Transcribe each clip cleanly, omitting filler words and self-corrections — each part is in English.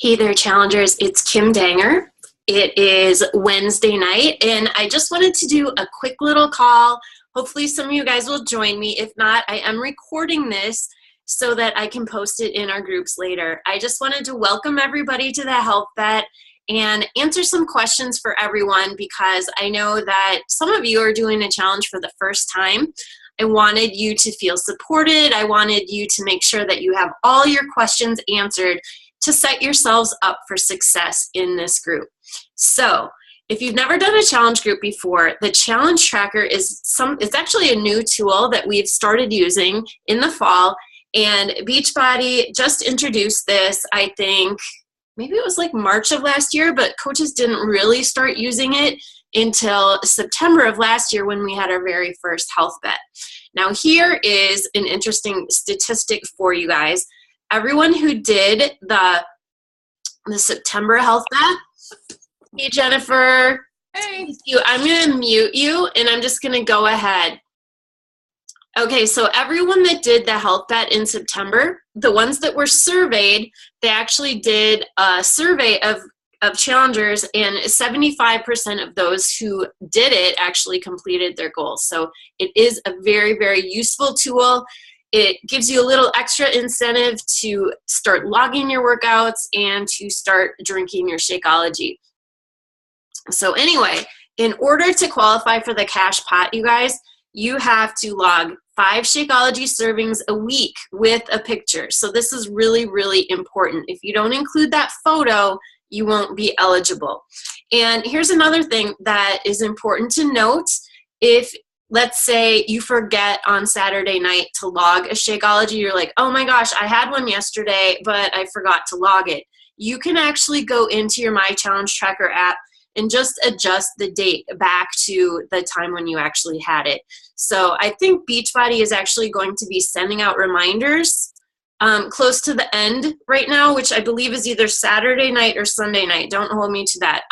Hey there, challengers. It's Kim Danger. It is Wednesday night, and I just wanted to do a quick little call. Hopefully, some of you guys will join me. If not, I am recording this so that I can post it in our groups later. I just wanted to welcome everybody to the Health Bet and answer some questions for everyone because I know that some of you are doing a challenge for the first time. I wanted you to feel supported. I wanted you to make sure that you have all your questions answered to set yourselves up for success in this group. So if you've never done a challenge group before, the challenge tracker is it's actually a new tool that we've started using in the fall, and Beachbody just introduced this, I think, maybe it was like March of last year, but coaches didn't really start using it until September of last year when we had our very first Health Bet. Now here is an interesting statistic for you guys. Everyone who did the September Health Bet, hey Jennifer, Hey. I'm going to mute you and I'm just going to go ahead. Okay, so everyone that did the Health Bet in September, the ones that were surveyed, they actually did a survey of challengers, and 75% of those who did it actually completed their goals. So it is a very, very useful tool. It gives you a little extra incentive to start logging your workouts and to start drinking your Shakeology. So anyway, in order to qualify for the cash pot, you guys, you have to log 5 Shakeology servings a week with a picture. So this is really, really important. If you don't include that photo, you won't be eligible. And here's another thing that is important to note. If, let's say, you forget on Saturday night to log a Shakeology, you're like, oh my gosh, I had one yesterday, but I forgot to log it. You can actually go into your My Challenge Tracker app and just adjust the date back to the time when you actually had it. So I think Beachbody is actually going to be sending out reminders close to the end right now, which I believe is either Saturday night or Sunday night. Don't hold me to that.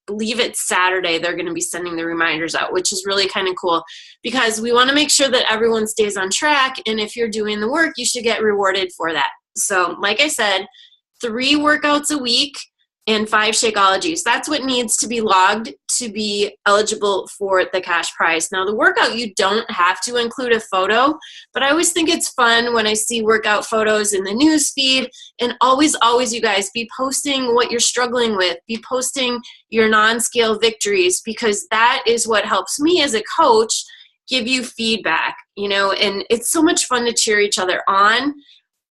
Believe it's Saturday they're going to be sending the reminders out, which is really kind of cool because we want to make sure that everyone stays on track, and if you're doing the work, you should get rewarded for that. So like I said, 3 workouts a week and 5 Shakeologies. That's what needs to be logged to be eligible for the cash prize. Now, the workout, you don't have to include a photo, but I always think it's fun when I see workout photos in the news feed. And always, you guys, be posting what you're struggling with. Be posting your non-scale victories, because that is what helps me as a coach give you feedback, and it's so much fun to cheer each other on.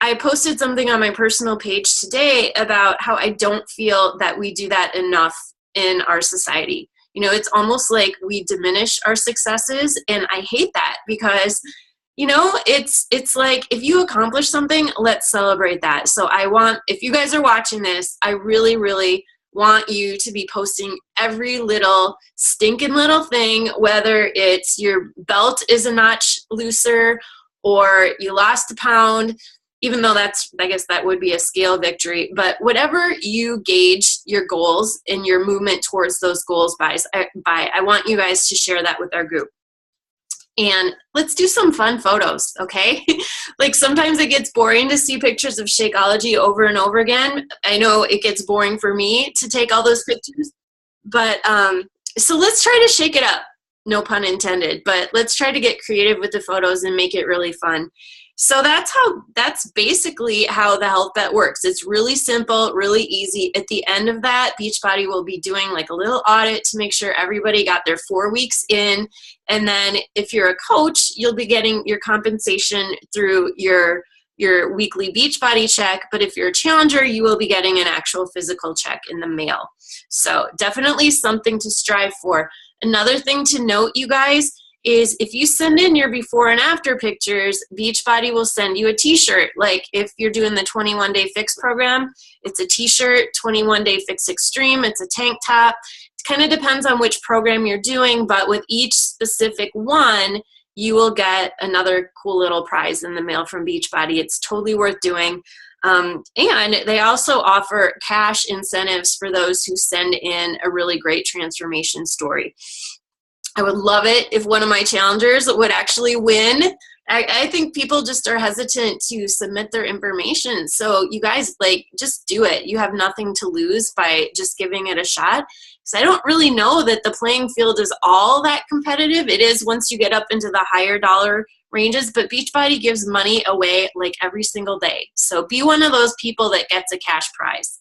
I posted something on my personal page today about how I don't feel that we do that enough in our society. It's almost like we diminish our successes, and I hate that because, it's like if you accomplish something, let's celebrate that. So if you guys are watching this, I really, really want you to be posting every little stinking little thing, whether it's your belt is a notch looser or you lost a pound, even though I guess that would be a scale victory. But whatever you gauge your goals and your movement towards those goals by, I want you guys to share that with our group. And let's do some fun photos, okay? Like sometimes it gets boring to see pictures of Shakeology over and over again. I know it gets boring for me to take all those pictures. But so let's try to shake it up. No pun intended. But let's try to get creative with the photos and make it really fun. So that's basically how the Health Bet works. It's really simple, really easy. At the end of that, Beachbody will be doing like a little audit to make sure everybody got their 4 weeks in. And then if you're a coach, you'll be getting your compensation through your weekly Beachbody check. But if you're a challenger, you will be getting an actual physical check in the mail. So definitely something to strive for. Another thing to note, you guys, is if you send in your before and after pictures, Beachbody will send you a t-shirt. Like if you're doing the 21-day fix program, it's a t-shirt. 21-day fix extreme, it's a tank top. It kind of depends on which program you're doing, but with each specific one, you will get another cool little prize in the mail from Beachbody. It's totally worth doing. And they also offer cash incentives for those who send in a really great transformation story. I would love it if one of my challengers would actually win I think people just are hesitant to submit their information. So you guys, like, just do it. You have nothing to lose by just giving it a shot. Because I don't really know that the playing field is all that competitive. It is once you get up into the higher dollar ranges, but Beachbody gives money away like every single day. So be one of those people that gets a cash prize.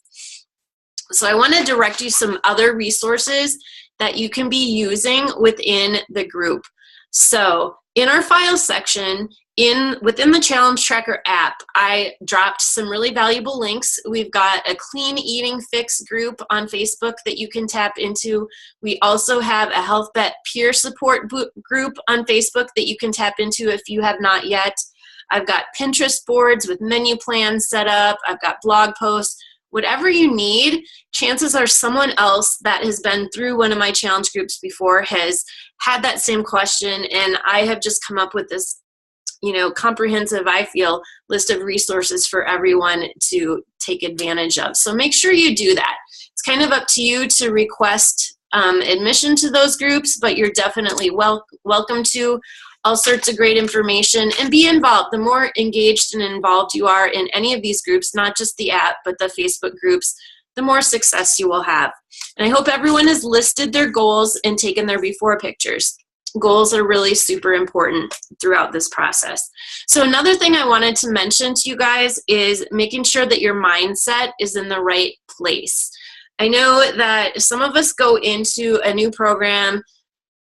So I want to direct you some other resources that you can be using within the group. So in our files section, within the Challenge Tracker app, I dropped some really valuable links. We've got a Clean Eating Fix group on Facebook that you can tap into. We also have a HealthBet peer support group on Facebook that you can tap into if you have not yet. I've got Pinterest boards with menu plans set up. I've got blog posts. Whatever you need, chances are someone else that has been through one of my challenge groups before has had that same question, and I have just come up with this, comprehensive, I feel, list of resources for everyone to take advantage of. So make sure you do that. It's kind of up to you to request admission to those groups, but you're definitely welcome to. All sorts of great information, and be involved. The more engaged and involved you are in any of these groups, not just the app, but the Facebook groups, the more success you will have. And I hope everyone has listed their goals and taken their before pictures. Goals are really super important throughout this process. So another thing I wanted to mention to you guys is making sure that your mindset is in the right place. I know that some of us go into a new program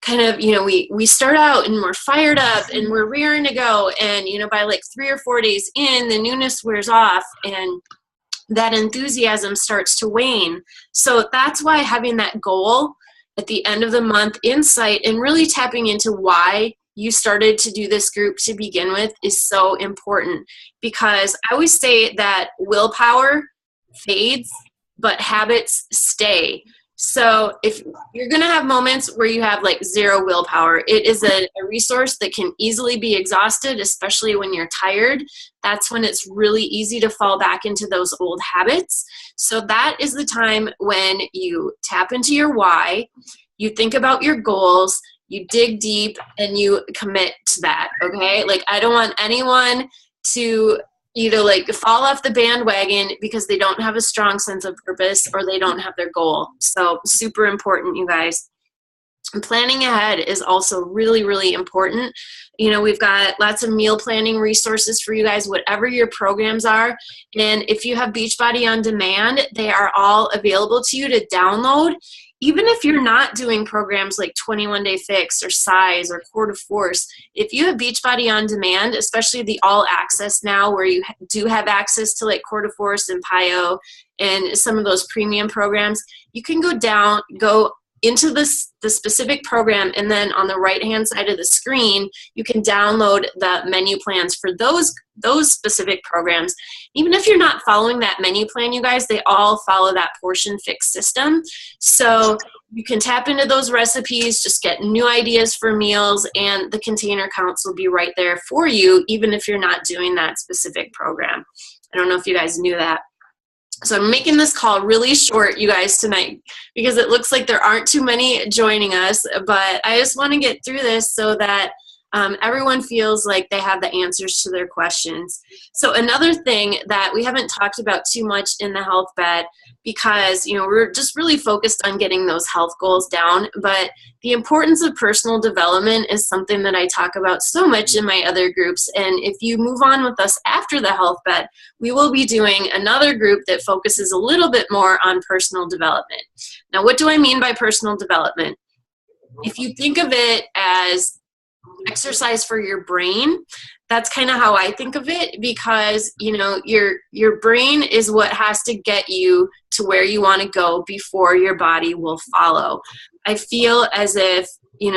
kind of, we start out and we're fired up and we're rearing to go, and by like 3 or 4 days in, the newness wears off and that enthusiasm starts to wane. So that's why having that goal at the end of the month, insight, and really tapping into why you started to do this group to begin with is so important, because I always say that willpower fades but habits stay. So if you're going to have moments where you have like zero willpower, it is a resource that can easily be exhausted, especially when you're tired. That's when it's really easy to fall back into those old habits. So that is the time when you tap into your why, you think about your goals, you dig deep, and you commit to that, okay? Like, I don't want anyone to fall off the bandwagon because they don't have a strong sense of purpose or they don't have their goal. So super important, you guys. And planning ahead is also really, really important. We've got lots of meal planning resources for you guys, whatever your programs are. And if you have Beachbody On Demand, they are all available to you to download. Even if you're not doing programs like 21 Day Fix or Size or Core to Force, if you have Beachbody On Demand, especially the all access now where you do have access to like Core to Force and PiYo and some of those premium programs, you can go into the specific program, and then on the right hand side of the screen you can download the menu plans for those specific programs. Even if you're not following that menu plan, you guys, they all follow that portion fix system. So you can tap into those recipes, just get new ideas for meals, and the container counts will be right there for you, even if you're not doing that specific program. I don't know if you guys knew that. So I'm making this call really short, you guys, tonight, because it looks like there aren't too many joining us, but I just want to get through this so that everyone feels like they have the answers to their questions. So another thing that we haven't talked about too much in the Health Bet, because we're just really focused on getting those health goals down, but the importance of personal development is something that I talk about so much in my other groups. And if you move on with us after the Health Bet, we will be doing another group that focuses a little bit more on personal development. Now, what do I mean by personal development? If you think of it as exercise for your brain, that's kind of how I think of it, because your brain is what has to get you to where you want to go before your body will follow. I feel as if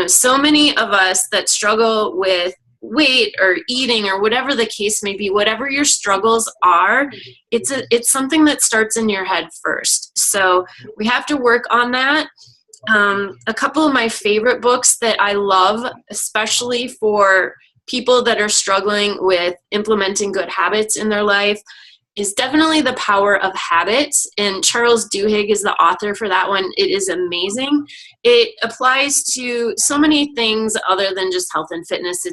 so many of us that struggle with weight or eating or whatever the case may be, whatever your struggles are, it's something that starts in your head first. So we have to work on that. A couple of my favorite books that I love, especially for people that are struggling with implementing good habits in their life, is definitely The Power of Habits, and Charles Duhigg is the author for that one. It is amazing. It applies to so many things other than just health and fitness.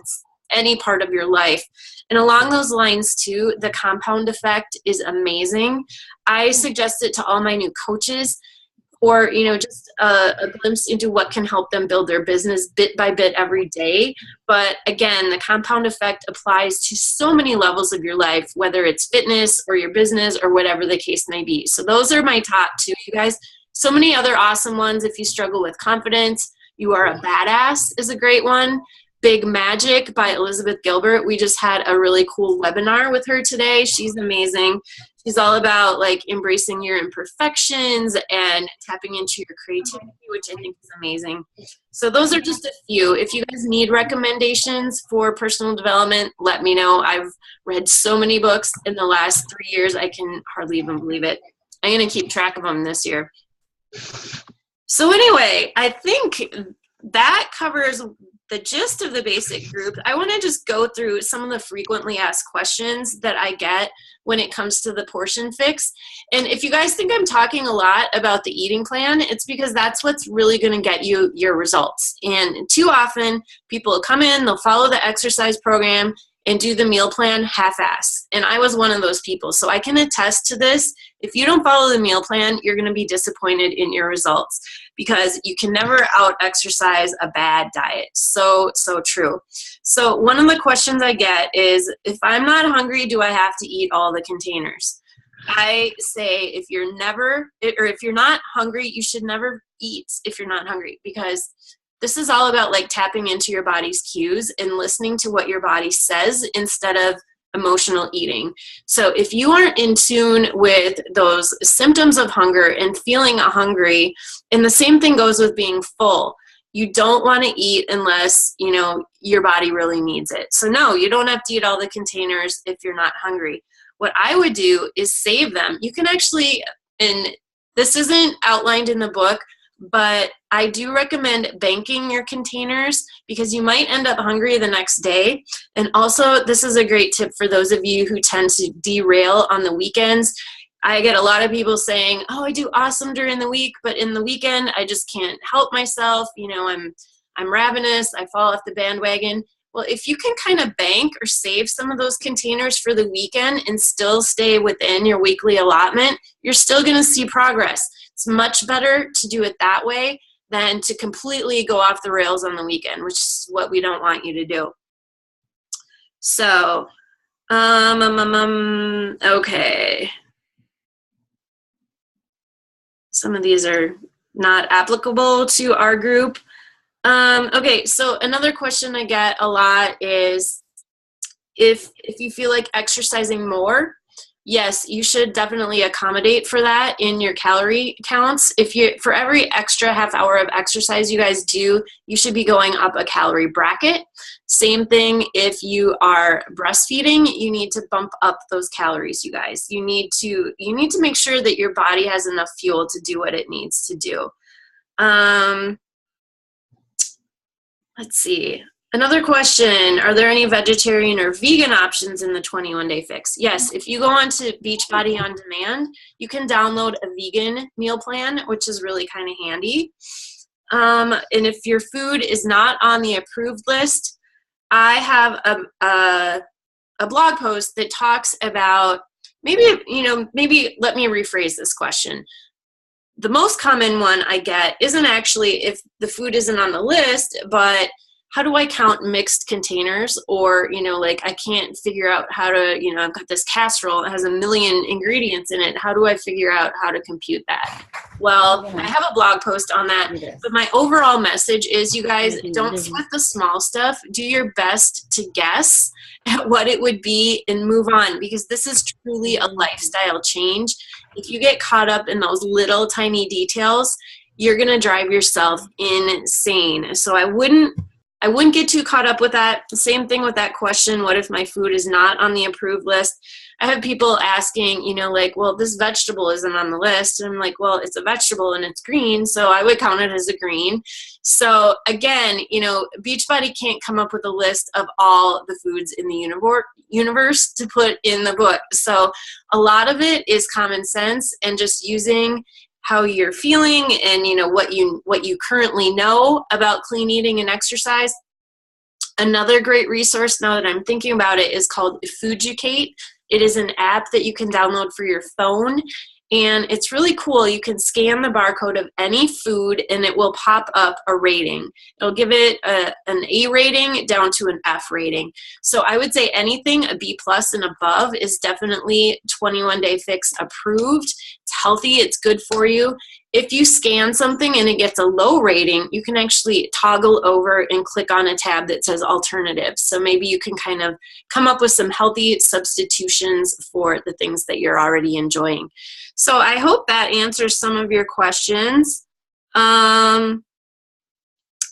any part of your life. And along those lines too, the compound effect is amazing. I suggest it to all my new coaches, or just a glimpse into what can help them build their business bit by bit every day. But again, the compound effect applies to so many levels of your life, whether it's fitness or your business or whatever the case may be. So those are my top two, you guys. So many other awesome ones. If you struggle with confidence, You Are a Badass is a great one. Big Magic by Elizabeth Gilbert. We just had a really cool webinar with her today. She's amazing. She's all about like embracing your imperfections and tapping into your creativity, which I think is amazing. So those are just a few. If you guys need recommendations for personal development, let me know. I've read so many books in the last 3 years, I can hardly even believe it. I'm going to keep track of them this year. So anyway, I think that covers the gist of the basic group. I want to just go through some of the frequently asked questions that I get when it comes to the portion fix. And if you guys think I'm talking a lot about the eating plan, it's because that's what's really going to get you your results. And too often, people will come in, they'll follow the exercise program and do the meal plan half-ass. And I was one of those people. So I can attest to this. If you don't follow the meal plan, you're going to be disappointed in your results, because you can never out-exercise a bad diet. So true. So one of the questions I get is, if I'm not hungry, do I have to eat all the containers? I say if you're not hungry, you should never eat if you're not hungry, because this is all about like tapping into your body's cues and listening to what your body says instead of emotional eating. So if you aren't in tune with those symptoms of hunger and feeling hungry, and the same thing goes with being full, you don't want to eat unless, your body really needs it. So no, you don't have to eat all the containers if you're not hungry. What I would do is save them. You can actually, and this isn't outlined in the book, but I do recommend banking your containers, because you might end up hungry the next day. And also, this is a great tip for those of you who tend to derail on the weekends. I get a lot of people saying, oh, I do awesome during the week, but in the weekend, I just can't help myself. I'm ravenous. I fall off the bandwagon. Well, if you can kind of bank or save some of those containers for the weekend and still stay within your weekly allotment, you're still going to see progress. It's much better to do it that way than to completely go off the rails on the weekend, which is what we don't want you to do. So, okay. Some of these are not applicable to our group. Okay, so another question I get a lot is, if you feel like exercising more, yes, you should definitely accommodate for that in your calorie counts. For every extra half hour of exercise you guys do, you should be going up a calorie bracket. Same thing if you are breastfeeding, you need to bump up those calories, you guys. You need to make sure that your body has enough fuel to do what it needs to do. Let's see. Another question, are there any vegetarian or vegan options in the 21-day fix? Yes, if you go on to Beachbody On Demand, you can download a vegan meal plan, which is really kind of handy. And if your food is not on the approved list, I have a blog post that talks about, maybe let me rephrase this question. The most common one I get isn't actually if the food isn't on the list, but how do I count mixed containers? Or, I can't figure out how to, I've got this casserole that has 1 million ingredients in it. How do I figure out how to compute that? Well, I have a blog post on that. But my overall message is, you guys, don't sweat the small stuff. Do your best to guess at what it would be and move on, because this is truly a lifestyle change. If you get caught up in those little tiny details, you're going to drive yourself insane. So I wouldn't get too caught up with that. Same thing with that question, what if my food is not on the approved list? I have people asking, well, this vegetable isn't on the list. And I'm like, well, it's a vegetable and it's green, so I would count it as a green. So again, Beachbody can't come up with a list of all the foods in the universe to put in the book. So a lot of it is common sense and just using how you're feeling and what you currently know about clean eating and exercise. Another great resource, now that I'm thinking about it, is called Fooducate. It is an app that you can download for your phone, and it's really cool. You can scan the barcode of any food, and it will pop up a rating. It'll give it an A rating down to an F rating. So I would say anything a B plus and above is definitely 21 Day Fix approved. It's healthy, it's good for you. If you scan something and it gets a low rating, you can actually toggle over and click on a tab that says alternatives. So maybe you can kind of come up with some healthy substitutions for the things that you're already enjoying. So I hope that answers some of your questions. I'm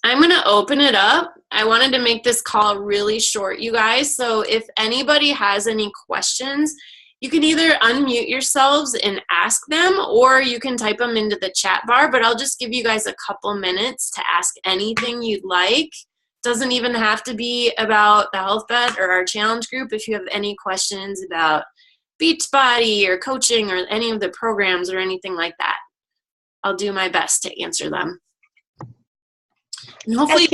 going to open it up. I wanted to make this call really short, you guys. So if anybody has any questions, you can either unmute yourselves and ask them, or you can type them into the chat bar, but I'll just give you guys a couple minutes to ask anything you'd like. Doesn't even have to be about the Health Bet or our challenge group. If you have any questions about Beachbody or coaching or any of the programs or anything like that, I'll do my best to answer them. And hopefully,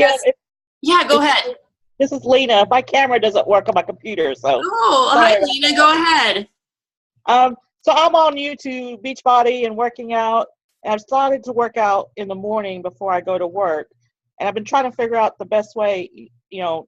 yeah, go ahead. This is Lena. My camera doesn't work on my computer, so. Oh, hi, Lena. Go ahead. So I'm on YouTube, Beachbody, and working out. And I've started to work out in the morning before I go to work. And I've been trying to figure out the best way. You know,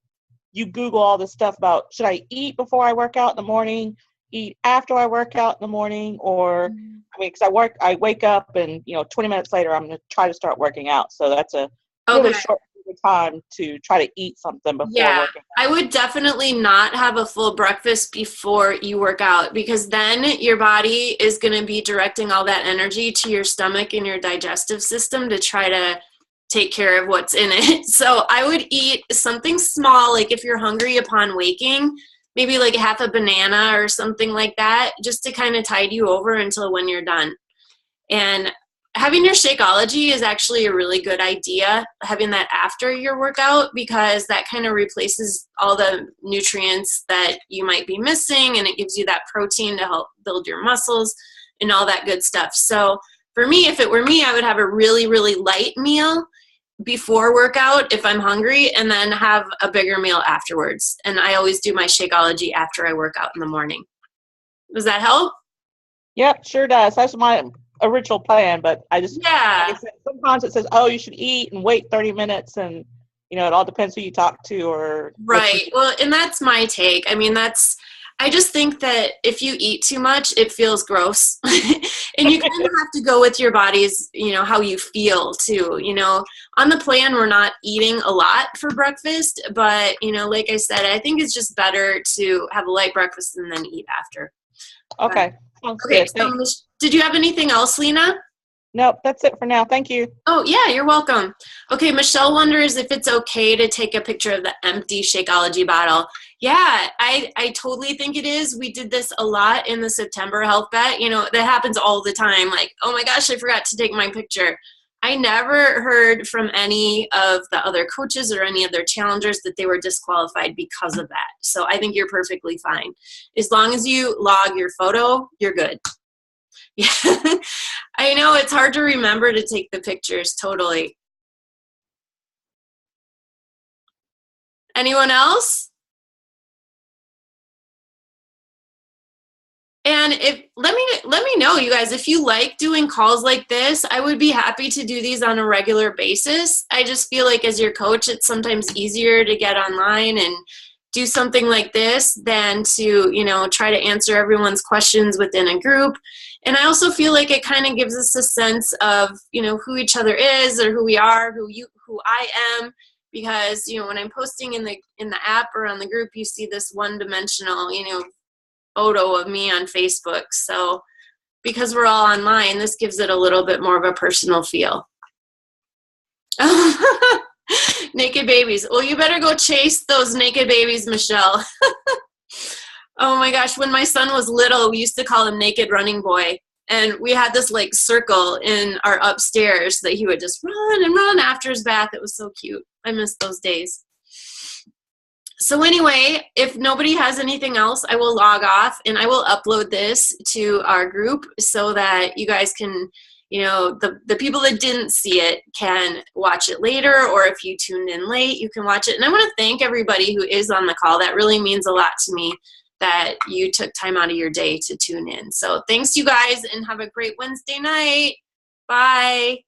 you Google all this stuff about, should I eat before I work out in the morning, eat after I work out in the morning, or, I mean, because I wake up and, 20 minutes later, I'm going to try to start working out. So that's a really short time to try to eat something before working out. I would definitely not have a full breakfast before you work out, because then your body is going to be directing all that energy to your stomach and your digestive system to try to take care of what's in it. So I would eat something small, like if you're hungry upon waking, maybe like half a banana or something like that, just to kind of tide you over until when you're done. And having your Shakeology is actually a really good idea, having that after your workout, because that kind of replaces all the nutrients that you might be missing, and it gives you that protein to help build your muscles and all that good stuff. So for me, if it were me, I would have a really, really light meal before workout if I'm hungry, and then have a bigger meal afterwards. And I always do my Shakeology after I work out in the morning. Does that help? Yep, sure does. That's my original plan, but I just, like I said, sometimes it says, oh, you should eat and wait 30 minutes, and it all depends who you talk to, or right. Well, and that's my take. I mean, I just think that if you eat too much, it feels gross. And you kind of have to go with your body's, how you feel too. On the plan, we're not eating a lot for breakfast, but, like I said, I think it's just better to have a light breakfast and then eat after. Okay. Okay. So, did you have anything else, Lena? Nope, that's it for now. Thank you. Oh, yeah, you're welcome. Okay, Michelle wonders if it's okay to take a picture of the empty Shakeology bottle. Yeah, I totally think it is. We did this a lot in the September Health Bet. That happens all the time. Like, oh my gosh, I forgot to take my picture. I never heard from any of the other coaches or any of their challengers that they were disqualified because of that. So I think you're perfectly fine. As long as you log your photo, you're good. Yeah, I know it's hard to remember to take the pictures, totally. Anyone else? And let me know, you guys, if you like doing calls like this. I would be happy to do these on a regular basis. I just feel like as your coach, it's sometimes easier to get online and do something like this than to, try to answer everyone's questions within a group. And I also feel like it kind of gives us a sense of, who each other is, or who we are, who I am, because, when I'm posting in the app or on the group, you see this one-dimensional, photo of me on Facebook. So because we're all online, this gives it a little bit more of a personal feel. Naked babies. Well, you better go chase those naked babies, Michelle. Oh my gosh, when my son was little, we used to call him Naked Running Boy. And we had this like circle in our upstairs that he would just run and run after his bath. It was so cute. I miss those days. So anyway, if nobody has anything else, I will log off and I will upload this to our group so that you guys can, the people that didn't see it can watch it later, or if you tuned in late, you can watch it. And I want to thank everybody who is on the call. That really means a lot to me that you took time out of your day to tune in. So thanks, you guys, and have a great Wednesday night. Bye.